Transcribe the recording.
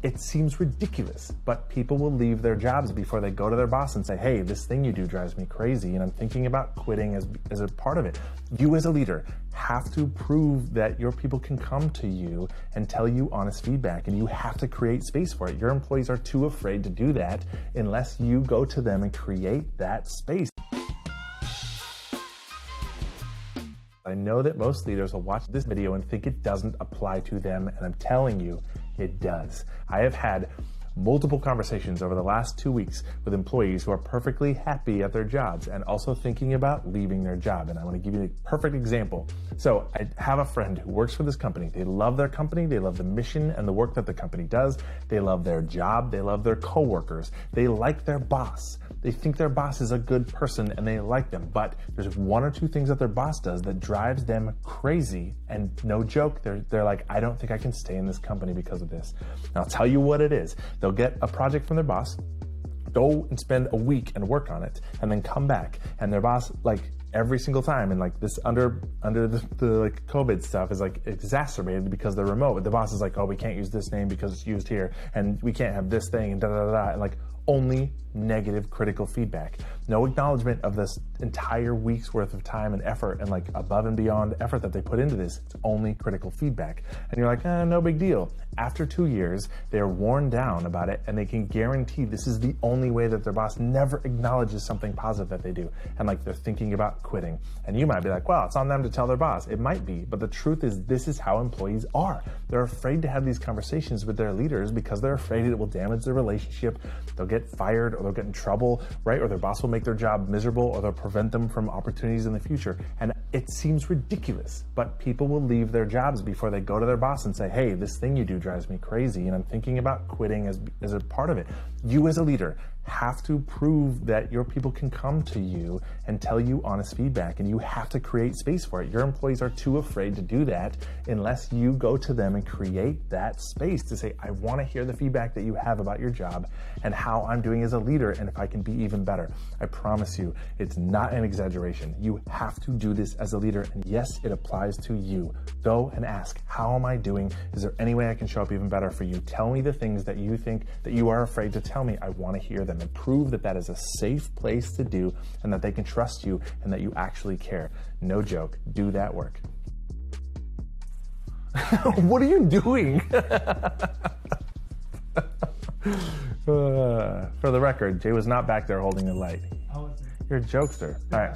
it seems ridiculous, but people will leave their jobs before they go to their boss and say, hey, this thing you do drives me crazy and I'm thinking about quitting as a part of it. You as a leader have to prove that your people can come to you and tell you honest feedback, and you have to create space for it. Your employees are too afraid to do that unless you go to them and create that space. I know that most leaders will watch this video and think it doesn't apply to them, and I'm telling you, it does. I have had multiple conversations over the last 2 weeks with employees who are perfectly happy at their jobs and also thinking about leaving their job. And I want to give you a perfect example. So I have a friend who works for this company. They love their company. They love the mission and the work that the company does. They love their job. They love their coworkers. They like their boss. They think their boss is a good person and they like them. But there's one or two things that their boss does that drives them crazy. And no joke, they're like, I don't think I can stay in this company because of this. And I'll tell you what it is. They'll get a project from their boss, go and spend a week and work on it, and then come back. And their boss, like every single time, and like this under the like COVID stuff is like exacerbated because they're remote. The boss is like, oh, we can't use this name because it's used here, and we can't have this thing, and da da da da, and like only negative critical feedback. No acknowledgement of this entire week's worth of time and effort and like above and beyond effort that they put into this. It's only critical feedback. And you're like, no big deal. After 2 years, they're worn down about it, and they can guarantee this is the only way that their boss never acknowledges something positive that they do. And like they're thinking about quitting. And you might be like, well, it's on them to tell their boss. It might be, but the truth is this is how employees are. They're afraid to have these conversations with their leaders because they're afraid it will damage their relationship. They'll get fired, or they'll get in trouble, right? Or their boss will make their job miserable, or they'll prevent them from opportunities in the future. And it seems ridiculous, but people will leave their jobs before they go to their boss and say, hey, this thing you do drives me crazy and I'm thinking about quitting as a part of it. You as a leader have to prove that your people can come to you and tell you honest feedback, and you have to create space for it. Your employees are too afraid to do that unless you go to them and create that space to say, I want to hear the feedback that you have about your job and how I'm doing as a leader and if I can be even better. I promise you, it's not an exaggeration. You have to do this as a leader, and yes, it applies to you. Go and ask, how am I doing? Is there any way I can show up even better for you? Tell me the things that you think that you are afraid to tell me. I want to hear them, and prove that that is a safe place to do and that they can trust you and that you actually care. No joke, do that work. What are you doing? For the record, Jay was not back there holding the light. You're a jokester. All right.